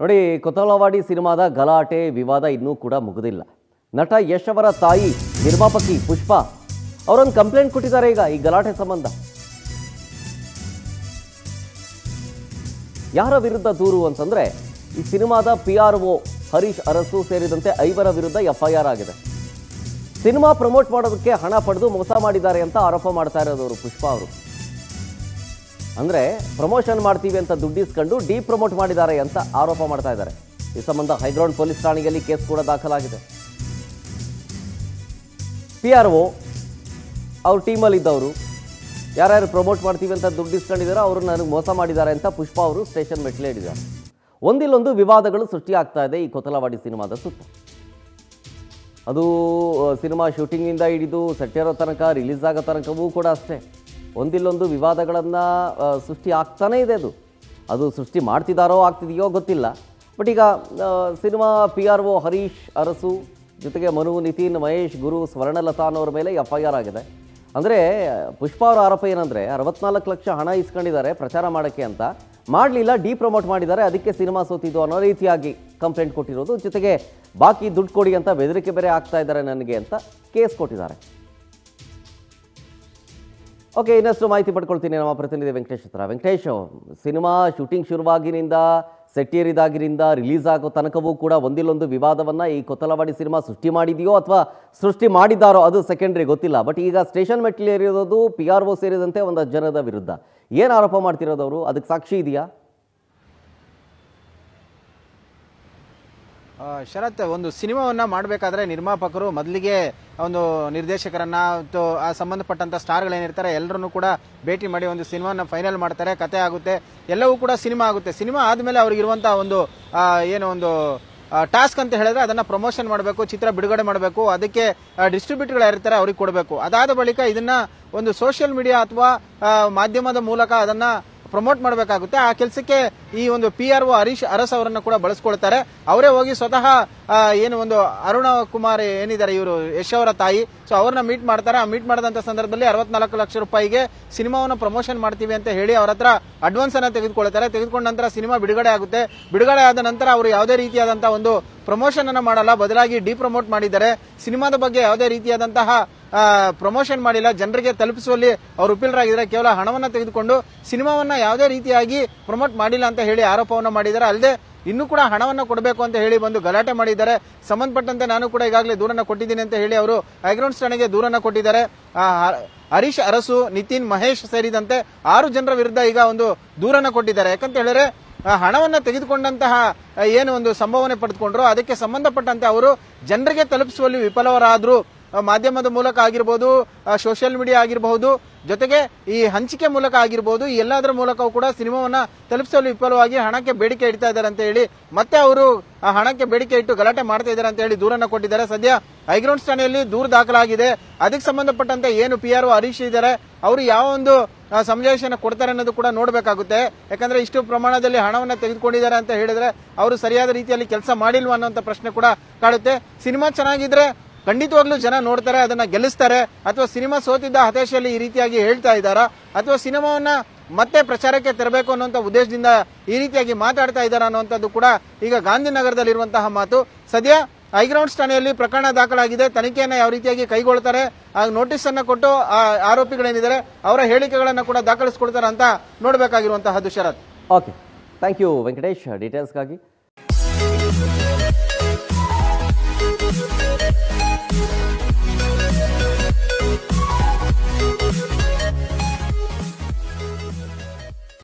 ನೋಡಿ, ಕೊತಲವಾಡಿ ಸಿನಿಮಾದ ಗಲಾಟೆ ವಿವಾದ ಇನ್ನೂ ಕೂಡ ಮುಗಿದಿಲ್ಲ. ನಟ ಯಶ್ ಅವರ ತಾಯಿ ನಿರ್ಮಾಪಕಿ ಪುಷ್ಪಾ ಅವರೊಂದು ಕಂಪ್ಲೇಂಟ್ ಕೊಟ್ಟಿದ್ದಾರೆ ಈಗ ಈ ಗಲಾಟೆ ಸಂಬಂಧ. ಯಾರ ವಿರುದ್ಧ ದೂರು ಅಂತಂದ್ರೆ ಈ ಸಿನಿಮಾದ PRO ಹರೀಶ್ ಅರಸು ಸೇರಿದಂತೆ 5 ವಿರುದ್ಧ FIR ಆಗಿದೆ. ಸಿನಿಮಾ ಪ್ರಮೋಟ್ ಮಾಡೋದಕ್ಕೆ ಹಣ ಪಡೆದು ಮೋಸ ಮಾಡಿದ್ದಾರೆ ಅಂತ ಆರೋಪ ಮಾಡ್ತಾ ಇರೋದವರು ಪುಷ್ಪಾ ಅವರು. ಅಂದ್ರೆ ಪ್ರಮೋಷನ್ ಮಾಡ್ತೀವಿ ಅಂತ ದುಡ್ಡಿಸ್ಕೊಂಡು ಡಿಪ್ರಮೋಟ್ ಮಾಡಿದ್ದಾರೆ ಅಂತ ಆರೋಪ ಮಾಡ್ತಾ ಇದ್ದಾರೆ. ಈ ಸಂಬಂಧ ಹೈಗ್ರೌಂಡ್ ಪೊಲೀಸ್ ಠಾಣೆಯಲ್ಲಿ ಕೇಸ್ ಕೂಡ ದಾಖಲಾಗಿದೆ. PRO ಅವ್ರ ಟೀಮಲ್ಲಿ ಇದ್ದವರು ಯಾರ್ಯಾರು ಪ್ರಮೋಟ್ ಮಾಡ್ತೀವಿ ಅಂತ ದುಡ್ಡಿಸ್ಕೊಂಡಿದ್ದಾರೋ ಅವರು ನನಗೆ ಮೋಸ ಮಾಡಿದ್ದಾರೆ ಅಂತ ಪುಷ್ಪಾ ಅವರು ಸ್ಟೇಷನ್ ಮೆಟ್ಲೆ ಹಿಡಿದ್ದಾರೆ. ಒಂದಿಲ್ಲೊಂದು ವಿವಾದಗಳು ಸೃಷ್ಟಿಯಾಗ್ತಾ ಇದೆ ಈ ಕೊತಲವಾಡಿ ಸಿನಿಮಾದ ಸುತ್ತ. ಅದು ಸಿನಿಮಾ ಶೂಟಿಂಗಿಂದ ಹಿಡಿದು ಸೆಟ್ಟೇರೋ ತನಕ, ರಿಲೀಸ್ ಆಗೋ ತನಕವೂ ಕೂಡ ಅಷ್ಟೇ ಒಂದಿಲ್ಲೊಂದು ವಿವಾದಗಳನ್ನು ಸೃಷ್ಟಿ ಆಗ್ತಾನೇ ಇದೆ. ಅದು ಸೃಷ್ಟಿ ಮಾಡ್ತಿದ್ದಾರೋ ಆಗ್ತಿದೆಯೋ ಗೊತ್ತಿಲ್ಲ. ಬಟ್ ಈಗ ಸಿನಿಮಾ PRO ಹರೀಶ್ ಅರಸು ಜೊತೆಗೆ ಮನು, ನಿತಿನ್, ಮಹೇಶ್, ಗುರು, ಸ್ವರ್ಣಲತಾ ಅನ್ನೋರ ಮೇಲೆ FIR ಆಗಿದೆ. ಅಂದರೆ ಪುಷ್ಪಾ ಅವರ ಆರೋಪ ಏನಂದರೆ 64 ಲಕ್ಷ ಹಣ ಇಸ್ಕೊಂಡಿದ್ದಾರೆ ಪ್ರಚಾರ ಮಾಡೋಕ್ಕೆ ಅಂತ, ಮಾಡಲಿಲ್ಲ, ಡಿಪ್ರಮೋಟ್ ಮಾಡಿದ್ದಾರೆ, ಅದಕ್ಕೆ ಸಿನಿಮಾ ಸೋತಿದ್ದು ಅನ್ನೋ ರೀತಿಯಾಗಿ ಕಂಪ್ಲೇಂಟ್ ಕೊಟ್ಟಿರೋದು. ಜೊತೆಗೆ ಬಾಕಿ ದುಡ್ಡು ಕೊಡಿ ಅಂತ ಬೆದರಿಕೆ ಬೇರೆ ಆಗ್ತಾ ಇದ್ದಾರೆ ನನಗೆ ಅಂತ ಕೇಸ್ ಕೊಟ್ಟಿದ್ದಾರೆ. ಓಕೆ, ಇನ್ನಷ್ಟು ಮಾಹಿತಿ ಪಡ್ಕೊಳ್ತೀನಿ ನಮ್ಮ ಪ್ರತಿನಿಧಿ ವೆಂಕಟೇಶ್ ಹತ್ರ. ವೆಂಕಟೇಶ್, ಸಿನಿಮಾ ಶೂಟಿಂಗ್ ಶುರುವಾಗಿನಿಂದ, ಸೆಟ್ಟೇರಿದಾಗಿನಿಂದ ರಿಲೀಸ್ ಆಗೋ ತನಕವೂ ಕೂಡ ಒಂದಿಲ್ಲೊಂದು ವಿವಾದವನ್ನು ಈ ಕೊತಲವಾಡಿ ಸಿನಿಮಾ ಸೃಷ್ಟಿ ಮಾಡಿದೆಯೋ ಅಥವಾ ಸೃಷ್ಟಿ ಮಾಡಿದ್ದಾರೋ ಅದು ಸೆಕೆಂಡ್ರಿ, ಗೊತ್ತಿಲ್ಲ. ಬಟ್ ಈಗ ಸ್ಟೇಷನ್ ಮೆಟ್ಲೇರಿರೋದು PRO ಸೇರಿದಂತೆ 1 ಜನದ ವಿರುದ್ಧ. ಏನು ಆರೋಪ ಮಾಡ್ತಿರೋದವರು? ಅದಕ್ಕೆ ಸಾಕ್ಷಿ ಇದೆಯಾ? ಶರತ್, ಒಂದು ಸಿನಿಮಾವನ್ನ ಮಾಡಬೇಕಾದ್ರೆ ನಿರ್ಮಾಪಕರು ಮೊದಲಿಗೆ ಒಂದು ನಿರ್ದೇಶಕರನ್ನ ಆ ಸಂಬಂಧಪಟ್ಟಂತ ಸ್ಟಾರ್ಗಳೇನಿರ್ತಾರೆ ಎಲ್ಲರನ್ನು ಕೂಡ ಭೇಟಿ ಮಾಡಿ ಒಂದು ಸಿನಿಮಾನ ಫೈನಲ್ ಮಾಡ್ತಾರೆ. ಕತೆ ಆಗುತ್ತೆ, ಎಲ್ಲವೂ ಕೂಡ ಸಿನಿಮಾ ಆಗುತ್ತೆ. ಸಿನಿಮಾ ಆದ್ಮೇಲೆ ಅವ್ರಿಗಿರುವಂತಹ ಒಂದು ಏನೋ ಒಂದು ಟಾಸ್ಕ್ ಅಂತ ಹೇಳಿದ್ರೆ ಅದನ್ನ ಪ್ರಮೋಷನ್ ಮಾಡಬೇಕು, ಚಿತ್ರ ಬಿಡುಗಡೆ ಮಾಡಬೇಕು, ಅದಕ್ಕೆ ಡಿಸ್ಟ್ರಿಬ್ಯೂಟರ್ಗಳು ಯಾರಿರ್ತಾರೆ ಅವ್ರಿಗೆ ಕೊಡಬೇಕು. ಅದಾದ ಬಳಿಕ ಇದನ್ನ ಒಂದು ಸೋಷಿಯಲ್ ಮೀಡಿಯಾ ಅಥವಾ ಮಾಧ್ಯಮದ ಮೂಲಕ ಅದನ್ನ ಪ್ರಮೋಟ್ ಮಾಡಬೇಕಾಗುತ್ತೆ. ಆ ಕೆಲಸಕ್ಕೆ ಈ ಒಂದು PRO ಹರೀಶ್ ಅರಸ್ ಅವರನ್ನ ಕೂಡ ಬಳಸ್ಕೊಳ್ತಾರೆ. ಅವರೇ ಹೋಗಿ ಸ್ವತಃ ಏನು ಒಂದು ಅರುಣ ಕುಮಾರ್ ಏನಿದ್ದಾರೆ ಇವರು ಯಶ್ ಅವರ ತಾಯಿ, ಸೊ ಅವ್ರನ್ನ ಮೀಟ್ ಮಾಡ್ತಾರೆ. ಆ ಮೀಟ್ ಮಾಡಿದಂತ ಸಂದರ್ಭದಲ್ಲಿ 64 ಲಕ್ಷ ರೂಪಾಯಿಗೆ ಸಿನಿಮಾವನ್ನ ಪ್ರಮೋಷನ್ ಮಾಡ್ತೀವಿ ಅಂತ ಹೇಳಿ ಅವ್ರ ಹತ್ರ ಅಡ್ವಾನ್ಸ್ ಅನ್ನ ತೆಗೆದುಕೊಳ್ತಾರೆ. ತೆಗೆದುಕೊಂಡ ನಂತರ ಸಿನಿಮಾ ಬಿಡುಗಡೆ ಆಗುತ್ತೆ. ಬಿಡುಗಡೆ ಆದ ನಂತರ ಅವರು ಯಾವುದೇ ರೀತಿಯಾದಂತಹ ಒಂದು ಪ್ರಮೋಷನ್ ಅನ್ನ ಮಾಡಲ್ಲ, ಬದಲಾಗಿ ಡಿಪ್ರಮೋಟ್ ಮಾಡಿದ್ದಾರೆ. ಸಿನಿಮಾದ ಬಗ್ಗೆ ಯಾವುದೇ ರೀತಿಯಾದಂತಹ ಪ್ರಮೋಷನ್ ಮಾಡಿಲ್ಲ, ಜನರಿಗೆ ತಲುಪಿಸುವಲ್ಲಿ ಅವರು ವಿಫಲರಾಗಿದ್ದಾರೆ. ಕೇವಲ ಹಣವನ್ನ ತೆಗೆದುಕೊಂಡು ಸಿನಿಮಾವನ್ನ ಯಾವುದೇ ರೀತಿಯಾಗಿ ಪ್ರಮೋಟ್ ಮಾಡಿಲ್ಲ ಅಂತ ಹೇಳಿ ಆರೋಪವನ್ನ ಮಾಡಿದ್ದಾರೆ. ಅಲ್ಲದೆ ಇನ್ನೂ ಕೂಡ ಹಣವನ್ನ ಕೊಡಬೇಕು ಅಂತ ಹೇಳಿ ಬಂದು ಗಲಾಟೆ ಮಾಡಿದ್ದಾರೆ. ಸಂಬಂಧಪಟ್ಟಂತೆ ನಾನು ಕೂಡ ಈಗಾಗಲೇ ದೂರನ್ನ ಕೊಟ್ಟಿದ್ದೀನಿ ಅಂತ ಹೇಳಿ ಅವರು ಹೈಗ್ರೌಂಡ್ಸ್ ಠಾಣೆಗೆ ದೂರನ್ನ ಕೊಟ್ಟಿದ್ದಾರೆ. ಹರೀಶ್ ಅರಸು, ನಿತಿನ್, ಮಹೇಶ್ ಸೇರಿದಂತೆ 6 ಜನರ ವಿರುದ್ಧ ಈಗ ಒಂದು ದೂರನ್ನ ಕೊಟ್ಟಿದ್ದಾರೆ. ಯಾಕಂತ ಹೇಳಿದ್ರೆ ಹಣವನ್ನ ತೆಗೆದುಕೊಂಡಂತಹ ಏನು ಒಂದು ಸಂಭಾವನೆ ಪಡೆದುಕೊಂಡ್ರು ಅದಕ್ಕೆ ಸಂಬಂಧಪಟ್ಟಂತೆ ಅವರು ಜನರಿಗೆ ತಲುಪಿಸುವಲ್ಲಿ ವಿಫಲರಾದ್ರು. ಮಾಧ್ಯಮದ ಮೂಲಕ ಆಗಿರಬಹುದು, ಸೋಷಿಯಲ್ ಮೀಡಿಯಾ ಆಗಿರಬಹುದು, ಜೊತೆಗೆ ಈ ಹಂಚಿಕೆ ಮೂಲಕ ಆಗಿರಬಹುದು, ಈ ಎಲ್ಲದರ ಮೂಲಕವೂ ಕೂಡ ಸಿನಿಮಾವನ್ನ ತಲುಪಿಸಲು ವಿಫಲವಾಗಿ ಹಣಕ್ಕೆ ಬೇಡಿಕೆ ಇಡ್ತಾ ಇದ್ದಾರೆ ಅಂತ ಹೇಳಿ ಮತ್ತೆ ಅವರು ಆ ಹಣಕ್ಕೆ ಬೇಡಿಕೆ ಇಟ್ಟು ಗಲಾಟೆ ಮಾಡ್ತಾ ಇದ್ದಾರೆ ಅಂತ ಹೇಳಿ ದೂರನ್ನ ಕೊಟ್ಟಿದ್ದಾರೆ. ಸದ್ಯ ಹೈಗ್ರೌಂಡ್ಸ್ ಠಾಣೆಯಲ್ಲಿ ದೂರು ದಾಖಲಾಗಿದೆ. ಅದಕ್ಕೆ ಸಂಬಂಧಪಟ್ಟಂತೆ ಏನು PRO ಹರೀಶ್ ಇದ್ದಾರೆ ಅವರು ಯಾವ ಒಂದು ಸಮಜಾಯಿಷನ ಕೊಡ್ತಾರೆ ಅನ್ನೋದು ಕೂಡ ನೋಡಬೇಕಾಗುತ್ತೆ. ಯಾಕಂದ್ರೆ ಇಷ್ಟು ಪ್ರಮಾಣದಲ್ಲಿ ಹಣವನ್ನ ತೆಗೆದುಕೊಂಡಿದ್ದಾರೆ ಅಂತ ಹೇಳಿದ್ರೆ ಅವರು ಸರಿಯಾದ ರೀತಿಯಲ್ಲಿ ಕೆಲಸ ಮಾಡಿಲ್ವಾ ಅನ್ನೋಂಥ ಪ್ರಶ್ನೆ ಕೂಡ ಕಾಡುತ್ತೆ. ಸಿನಿಮಾ ಚೆನ್ನಾಗಿದ್ರೆ ಖಂಡಿತವಾಗ್ಲೂ ಜನ ನೋಡ್ತಾರೆ, ಅದನ್ನ ಗೆಲ್ಲಿಸ್ತಾರೆ. ಅಥವಾ ಸಿನಿಮಾ ಸೋತಿದ್ದ ಹತಾಶೆಯಲ್ಲಿ ಈ ರೀತಿಯಾಗಿ ಹೇಳ್ತಾ ಇದ್ದಾರಾ, ಅಥವಾ ಸಿನಿಮಾವನ್ನ ಮತ್ತೆ ಪ್ರಚಾರಕ್ಕೆ ತರಬೇಕು ಅನ್ನುವಂಥ ಉದ್ದೇಶದಿಂದ ಈ ರೀತಿಯಾಗಿ ಮಾತಾಡ್ತಾ ಇದ್ದಾರಾ ಅನ್ನುವಂಥದ್ದು ಕೂಡ ಈಗ ಗಾಂಧಿನಗರದಲ್ಲಿರುವಂತಹ ಮಾತು. ಸದ್ಯ ಹೈಗ್ರೌಂಡ್ಸ್ ಠಾಣೆಯಲ್ಲಿ ಪ್ರಕರಣ ದಾಖಲಾಗಿದೆ. ತನಿಖೆಯನ್ನ ಯಾವ ರೀತಿಯಾಗಿ ಕೈಗೊಳ್ತಾರೆ, ನೋಟಿಸ್ ಅನ್ನ ಕೊಟ್ಟು ಆರೋಪಿಗಳೇನಿದ್ದಾರೆ ಅವರ ಹೇಳಿಕೆಗಳನ್ನ ಕೂಡ ದಾಖಲಿಸಿಕೊಳ್ತಾರೆ ಅಂತ ನೋಡಬೇಕಾಗಿರುವಂತಹದ್ದು. ಶರತ್, ಓಕೆ, ಥ್ಯಾಂಕ್ ಯು ವೆಂಕಟೇಶ್ ಡೀಟೇಲ್ಸ್ಗಾಗಿ.